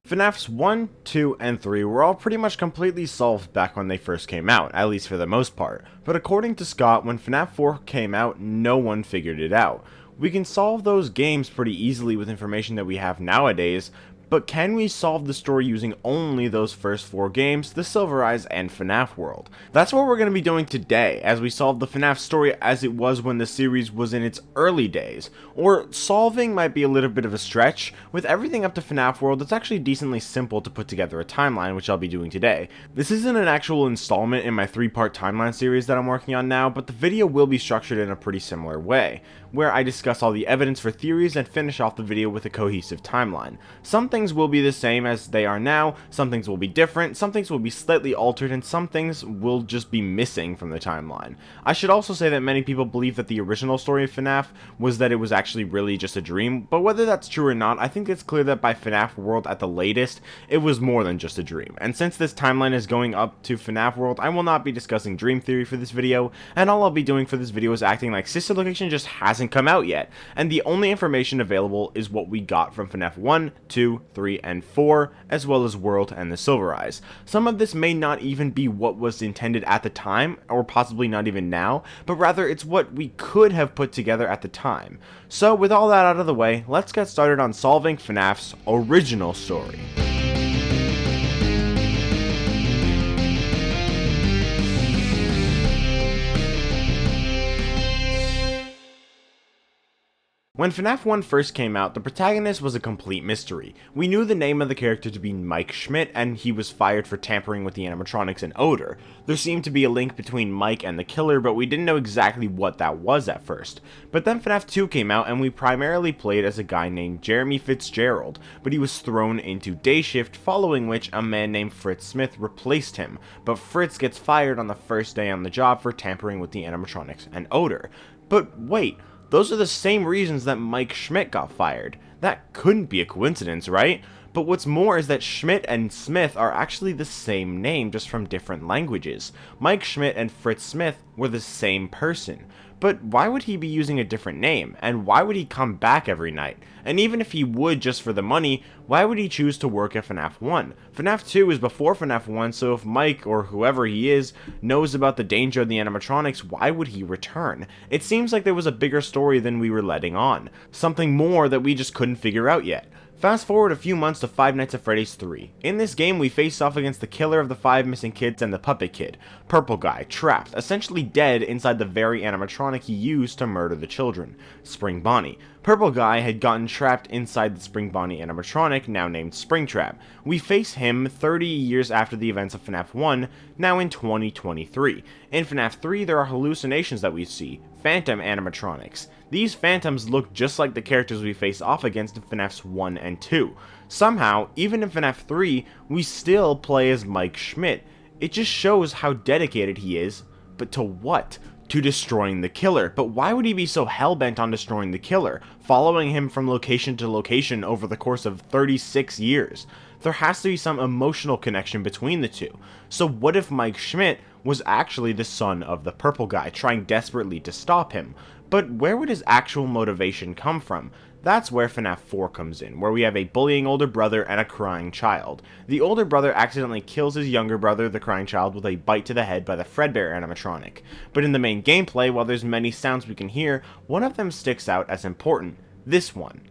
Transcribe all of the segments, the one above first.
FNaF's 1, 2, and 3 were all pretty much completely solved back when they first came out, at least for the most part, but according to Scott, when FNAF 4 came out, no one figured it out. We can solve those games pretty easily with information that we have nowadays, but can we solve the story using only those first 4 games, the Silver Eyes and FNAF World? That's what we're going to be doing today, as we solve the FNAF story as it was when the series was in its early days. Or, solving might be a little bit of a stretch. With everything up to FNAF World, it's actually decently simple to put together a timeline, which I'll be doing today. This isn't an actual installment in my 3-part timeline series that I'm working on now, but the video will be structured in a pretty similar way, where I discuss all the evidence for theories and finish off the video with a cohesive timeline. Some things will be the same as they are now, some things will be different, some things will be slightly altered, and some things will just be missing from the timeline. I should also say that many people believe that the original story of FNAF was that it was actually really just a dream, but whether that's true or not, I think it's clear that by FNAF World at the latest, it was more than just a dream. And since this timeline is going up to FNAF World, I will not be discussing dream theory for this video, and all I'll be doing for this video is acting like Sister Location just hasn't come out yet, and the only information available is what we got from FNAF 1, 2, 3, and 4, as well as World and the Silver Eyes. Some of this may not even be what was intended at the time, or possibly not even now, but rather it's what we could have put together at the time. So with all that out of the way, let's get started on solving FNAF's original story. When FNAF 1 first came out, the protagonist was a complete mystery. We knew the name of the character to be Mike Schmidt, and he was fired for tampering with the animatronics and odor. There seemed to be a link between Mike and the killer, but we didn't know exactly what that was at first. But then FNAF 2 came out, and we primarily played as a guy named Jeremy Fitzgerald, but he was thrown into day shift, following which a man named Fritz Smith replaced him. But Fritz gets fired on the first day on the job for tampering with the animatronics and odor. But wait, those are the same reasons that Mike Schmidt got fired. That couldn't be a coincidence, right? But what's more is that Schmidt and Smith are actually the same name, just from different languages. Mike Schmidt and Fritz Smith were the same person. But why would he be using a different name? And why would he come back every night? And even if he would just for the money, why would he choose to work at FNAF 1? FNAF 2 is before FNAF 1, so if Mike, or whoever he is, knows about the danger of the animatronics, why would he return? It seems like there was a bigger story than we were letting on. Something more that we just couldn't figure out yet. Fast forward a few months to Five Nights at Freddy's 3. In this game, we face off against the killer of the 5 missing kids and the puppet kid, Purple Guy, trapped, essentially dead inside the very animatronic he used to murder the children, Spring Bonnie. Purple Guy had gotten trapped inside the Spring Bonnie animatronic, now named Springtrap. We face him 30 years after the events of FNAF 1, now in 2023. In FNAF 3, there are hallucinations that we see, phantom animatronics. These phantoms look just like the characters we face off against in FNAF's 1 and 2. Somehow, even in FNAF 3, we still play as Mike Schmidt. It just shows how dedicated he is, but to what? To destroying the killer. But why would he be so hellbent on destroying the killer, following him from location to location over the course of 36 years? There has to be some emotional connection between the two. So what if Mike Schmidt was actually the son of the Purple Guy, trying desperately to stop him? But where would his actual motivation come from? That's where FNAF 4 comes in, where we have a bullying older brother and a crying child. The older brother accidentally kills his younger brother, the crying child, with a bite to the head by the Fredbear animatronic. But in the main gameplay, while there's many sounds we can hear, one of them sticks out as important. This one.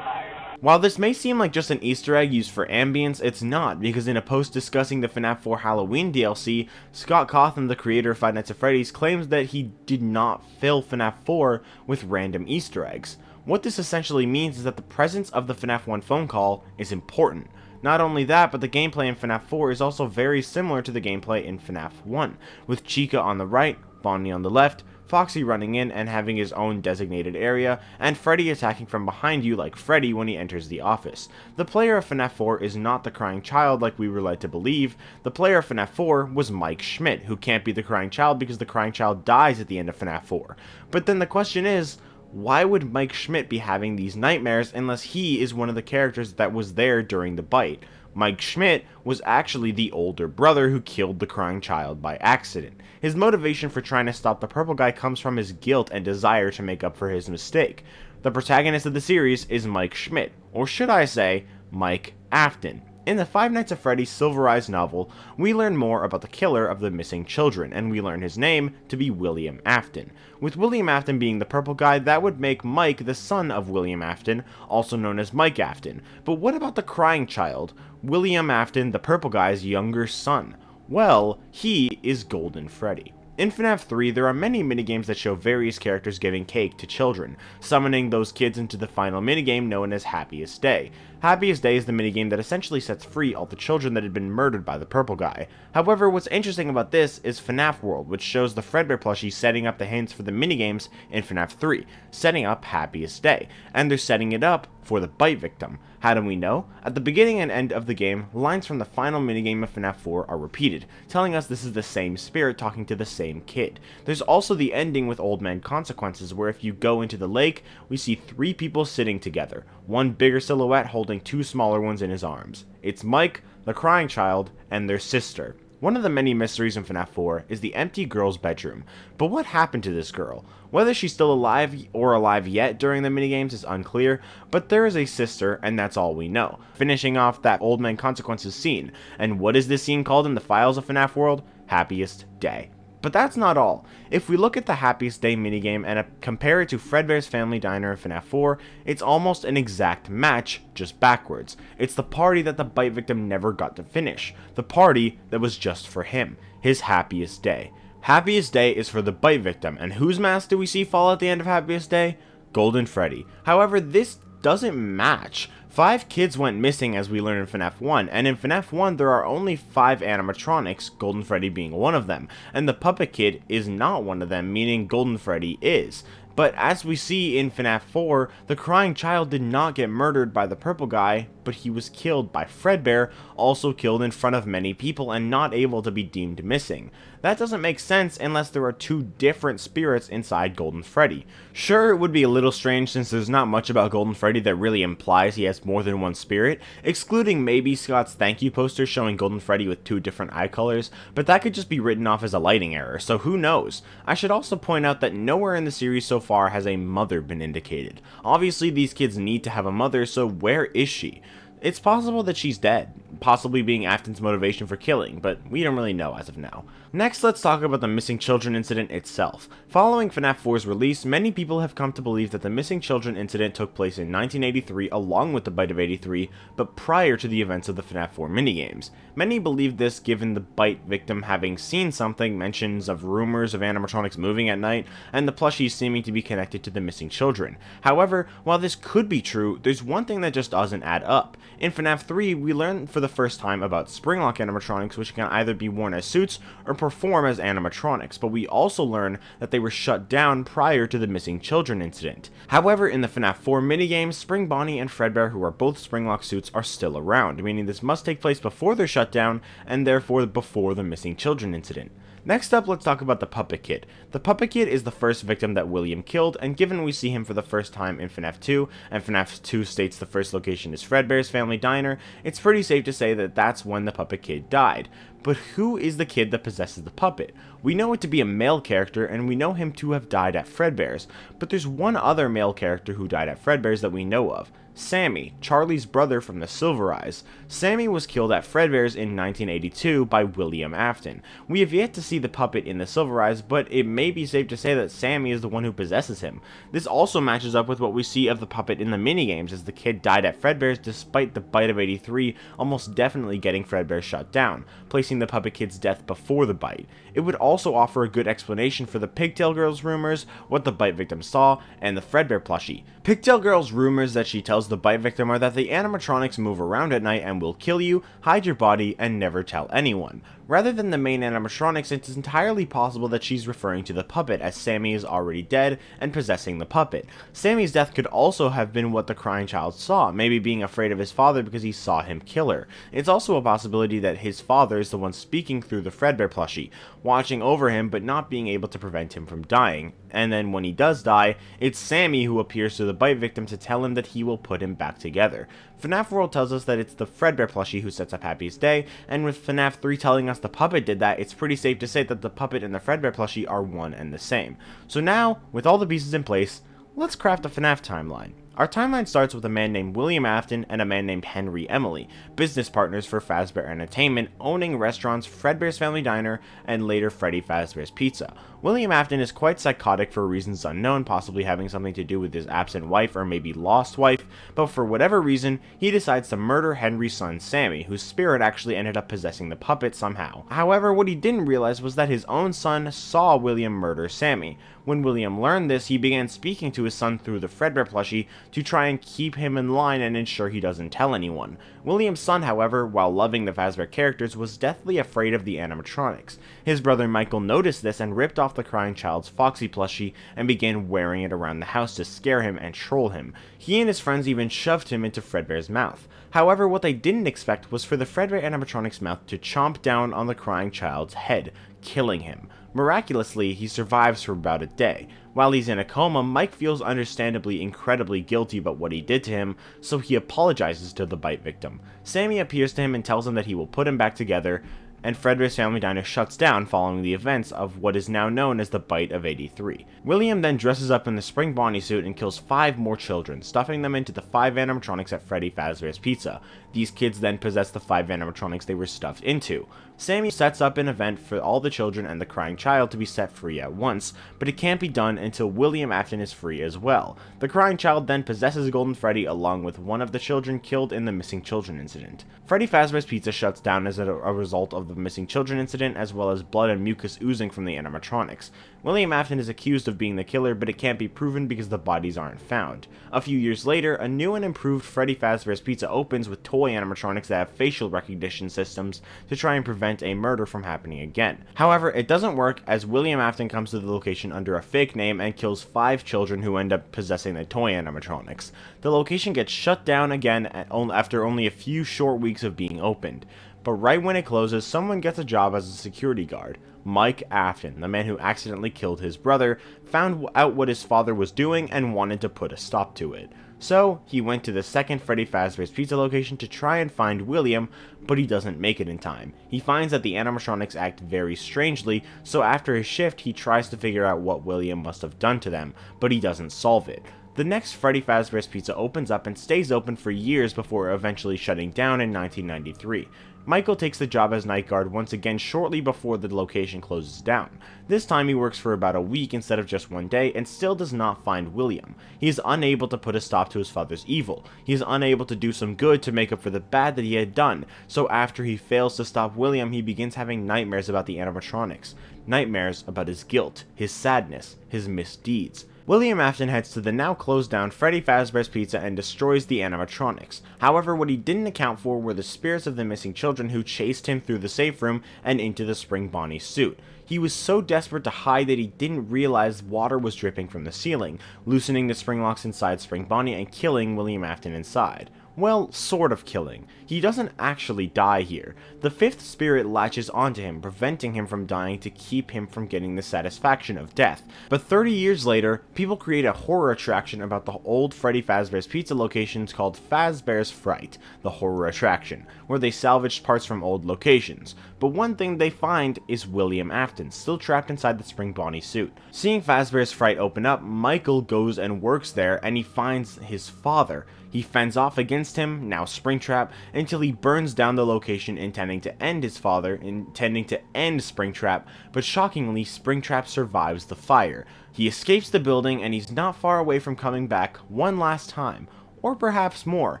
While this may seem like just an Easter egg used for ambience, it's not, because in a post discussing the FNAF 4 Halloween DLC, Scott Cawthon, the creator of Five Nights at Freddy's, claims that he did not fill FNAF 4 with random Easter eggs. What this essentially means is that the presence of the FNAF 1 phone call is important. Not only that, but the gameplay in FNAF 4 is also very similar to the gameplay in FNAF 1, with Chica on the right, Bonnie on the left, Foxy running in and having his own designated area, and Freddy attacking from behind you like Freddy when he enters the office. The player of FNAF 4 is not the crying child like we were led to believe. The player of FNAF 4 was Mike Schmidt, who can't be the crying child because the crying child dies at the end of FNAF 4. But then the question is, why would Mike Schmidt be having these nightmares unless he is one of the characters that was there during the bite? Mike Schmidt was actually the older brother who killed the crying child by accident. His motivation for trying to stop the purple guy comes from his guilt and desire to make up for his mistake. The protagonist of the series is Mike Schmidt, or should I say, Mike Afton. In the Five Nights at Freddy's Silver Eyes novel, we learn more about the killer of the missing children, and we learn his name to be William Afton. With William Afton being the purple guy, that would make Mike the son of William Afton, also known as Mike Afton. But what about the crying child? William Afton, the purple guy's younger son. Well, he is Golden Freddy. In FNAF 3, there are many minigames that show various characters giving cake to children, summoning those kids into the final minigame known as Happiest Day. Happiest Day is the minigame that essentially sets free all the children that had been murdered by the purple guy. However, what's interesting about this is FNAF World, which shows the Fredbear plushie setting up the hints for the minigames in FNAF 3, setting up Happiest Day, and they're setting it up for the bite victim. How do we know? At the beginning and end of the game, lines from the final minigame of FNAF 4 are repeated, telling us this is the same spirit talking to the same kid. There's also the ending with Old Man Consequences, where if you go into the lake, we see 3 people sitting together, one bigger silhouette holding 2 smaller ones in his arms. It's Mike, the crying child, and their sister. One of the many mysteries in FNAF 4 is the empty girl's bedroom. But what happened to this girl? Whether she's still alive or alive yet during the minigames is unclear, but there is a sister, and that's all we know. Finishing off that Old Man Consequences scene. And what is this scene called in the files of FNAF World? Happiest Day. But that's not all. If we look at the Happiest Day minigame and compare it to Fredbear's Family Diner in FNAF 4, it's almost an exact match, just backwards. It's the party that the bite victim never got to finish. The party that was just for him. His happiest day. Happiest Day is for the bite victim, and whose mask do we see fall at the end of Happiest Day? Golden Freddy. However, this doesn't match. 5 kids went missing as we learned in FNAF 1, and in FNAF 1 there are only 5 animatronics, Golden Freddy being one of them, and the Puppet Kid is not one of them, meaning Golden Freddy is. But as we see in FNAF 4, the crying child did not get murdered by the purple guy, but he was killed by Fredbear, also killed in front of many people and not able to be deemed missing. That doesn't make sense unless there are 2 different spirits inside Golden Freddy. Sure, it would be a little strange since there's not much about Golden Freddy that really implies he has more than one spirit, excluding maybe Scott's thank you poster showing Golden Freddy with 2 different eye colors, but that could just be written off as a lighting error, so who knows. I should also point out that nowhere in the series so far has a mother been indicated. Obviously these kids need to have a mother, so where is she? It's possible that she's dead, possibly being Afton's motivation for killing, but we don't really know as of now. Next, let's talk about the missing children incident itself. Following FNAF 4's release, many people have come to believe that the missing children incident took place in 1983 along with the Bite of 83, but prior to the events of the FNAF 4 minigames. Many believe this given the bite victim having seen something, mentions of rumors of animatronics moving at night, and the plushies seeming to be connected to the missing children. However, while this could be true, there's one thing that just doesn't add up. In FNAF 3, we learn for the first time about Springlock animatronics, which can either be worn as suits or perform as animatronics, but we also learn that they were shut down prior to the missing children incident. However, in the FNAF 4 minigames, Spring Bonnie and Fredbear, who are both Springlock suits, are still around, meaning this must take place before they're shut down, and therefore before the missing children incident. Next up, let's talk about the Puppet Kid. The Puppet Kid is the first victim that William killed, and given we see him for the first time in FNAF 2, and FNAF 2 states the first location is Fredbear's Family Diner, it's pretty safe to say that that's when the Puppet Kid died. But who is the kid that possesses the puppet? We know it to be a male character, and we know him to have died at Fredbear's, but there's one other male character who died at Fredbear's that we know of. Sammy, Charlie's brother from the Silver Eyes. Sammy was killed at Fredbear's in 1982 by William Afton. We have yet to see the puppet in the Silver Eyes, but it may be safe to say that Sammy is the one who possesses him. This also matches up with what we see of the puppet in the minigames, as the kid died at Fredbear's despite the Bite of 83 almost definitely getting Fredbear shut down, placing the Puppet Kid's death before the bite. It would also offer a good explanation for the Pigtail Girl's rumors, what the bite victim saw, and the Fredbear plushie. Pigtail Girl's rumors that she tells the bite victim are that the animatronics move around at night and will kill you, hide your body, and never tell anyone. Rather than the main animatronics, it's entirely possible that she's referring to the puppet, as Sammy is already dead and possessing the puppet. Sammy's death could also have been what the crying child saw, maybe being afraid of his father because he saw him kill her. It's also a possibility that his father is the one speaking through the Fredbear plushie, watching over him but not being able to prevent him from dying. And then when he does die, it's Sammy who appears to the bite victim to tell him that he will put put him back together. FNaF World tells us that it's the Fredbear plushie who sets up Happy's day, and with FNAF 3 telling us the puppet did that, it's pretty safe to say that the puppet and the Fredbear plushie are one and the same. So now, with all the pieces in place, let's craft a FNAF timeline. Our timeline starts with a man named William Afton and a man named Henry Emily, business partners for Fazbear Entertainment, owning restaurants Fredbear's Family Diner and later Freddy Fazbear's Pizza. William Afton is quite psychotic for reasons unknown, possibly having something to do with his absent wife or maybe lost wife, but for whatever reason, he decides to murder Henry's son Sammy, whose spirit actually ended up possessing the puppet somehow. However, what he didn't realize was that his own son saw William murder Sammy. When William learned this, he began speaking to his son through the Fredbear plushie to try and keep him in line and ensure he doesn't tell anyone. William's son, however, while loving the Fazbear characters, was deathly afraid of the animatronics. His brother Michael noticed this and ripped off the crying child's Foxy plushie and began wearing it around the house to scare him and troll him. He and his friends even shoved him into Fredbear's mouth. However, what they didn't expect was for the Fredbear animatronic's mouth to chomp down on the crying child's head, killing him. Miraculously, he survives for about a day. While he's in a coma, Mike feels understandably incredibly guilty about what he did to him, so he apologizes to the bite victim. Sammy appears to him and tells him that he will put him back together, and Fredbear's Family Diner shuts down following the events of what is now known as the Bite of 83. William then dresses up in the Spring Bonnie suit and kills 5 more children, stuffing them into the 5 animatronics at Freddy Fazbear's Pizza. These kids then possess the 5 animatronics they were stuffed into. Sammy sets up an event for all the children and the crying child to be set free at once, but it can't be done until William Afton is free as well. The crying child then possesses Golden Freddy along with one of the children killed in the missing children incident. Freddy Fazbear's Pizza shuts down as a result of the missing children incident, as well as blood and mucus oozing from the animatronics. William Afton is accused of being the killer, but it can't be proven because the bodies aren't found. A few years later, a new and improved Freddy Fazbear's Pizza opens with toy animatronics that have facial recognition systems to try and prevent a murder from happening again. However, it doesn't work as William Afton comes to the location under a fake name and kills 5 children who end up possessing the toy animatronics. The location gets shut down again after only a few short weeks of being opened. But right when it closes, someone gets a job as a security guard. Mike Afton, the man who accidentally killed his brother, found out what his father was doing and wanted to put a stop to it. So, he went to the second Freddy Fazbear's Pizza location to try and find William, but he doesn't make it in time. He finds that the animatronics act very strangely, so after his shift, he tries to figure out what William must have done to them, but he doesn't solve it. The next Freddy Fazbear's Pizza opens up and stays open for years before eventually shutting down in 1993. Michael takes the job as night guard once again shortly before the location closes down. This time he works for about a week instead of just one day and still does not find William. He is unable to put a stop to his father's evil. He is unable to do some good to make up for the bad that he had done, so after he fails to stop William, he begins having nightmares about the animatronics. Nightmares about his guilt, his sadness, his misdeeds. William Afton heads to the now closed down Freddy Fazbear's Pizza and destroys the animatronics. However, what he didn't account for were the spirits of the missing children who chased him through the safe room and into the Spring Bonnie suit. He was so desperate to hide that he didn't realize water was dripping from the ceiling, loosening the spring locks inside Spring Bonnie and killing William Afton inside. Well, sort of killing. He doesn't actually die here. The 5th spirit latches onto him, preventing him from dying to keep him from getting the satisfaction of death. But 30 years later, people create a horror attraction about the old Freddy Fazbear's Pizza locations called Fazbear's Fright, the horror attraction, where they salvaged parts from old locations. But one thing they find is William Afton, still trapped inside the Spring Bonnie suit. Seeing Fazbear's Fright open up, Michael goes and works there, and he finds his father. He fends off against him, now Springtrap, until he burns down the location intending to end his father, intending to end Springtrap, but shockingly, Springtrap survives the fire. He escapes the building and he's not far away from coming back one last time, or perhaps more.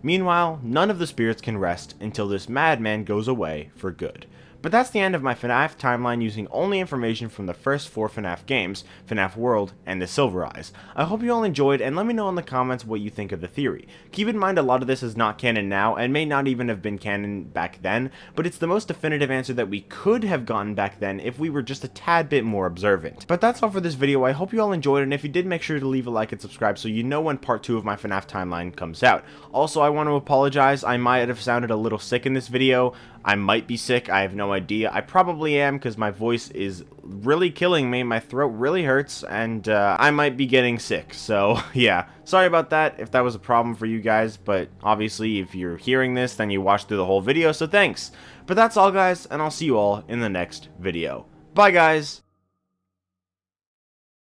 Meanwhile, none of the spirits can rest until this madman goes away for good. But that's the end of my FNAF timeline using only information from the first 4 FNAF games, FNAF World, and the Silver Eyes. I hope you all enjoyed, and let me know in the comments what you think of the theory. Keep in mind a lot of this is not canon now, and may not even have been canon back then, but it's the most definitive answer that we could have gotten back then if we were just a tad bit more observant. But that's all for this video. I hope you all enjoyed, and if you did, make sure to leave a like and subscribe so you know when part 2 of my FNAF timeline comes out. Also, I I want to apologize. I might have sounded a little sick in this video. I might be sick, I have no idea. I probably am, because my voice is really killing me. My throat really hurts, and I might be getting sick. So, yeah. Sorry about that, if that was a problem for you guys, but obviously, if you're hearing this, then you watched through the whole video, so thanks. But that's all, guys, and I'll see you all in the next video. Bye, guys!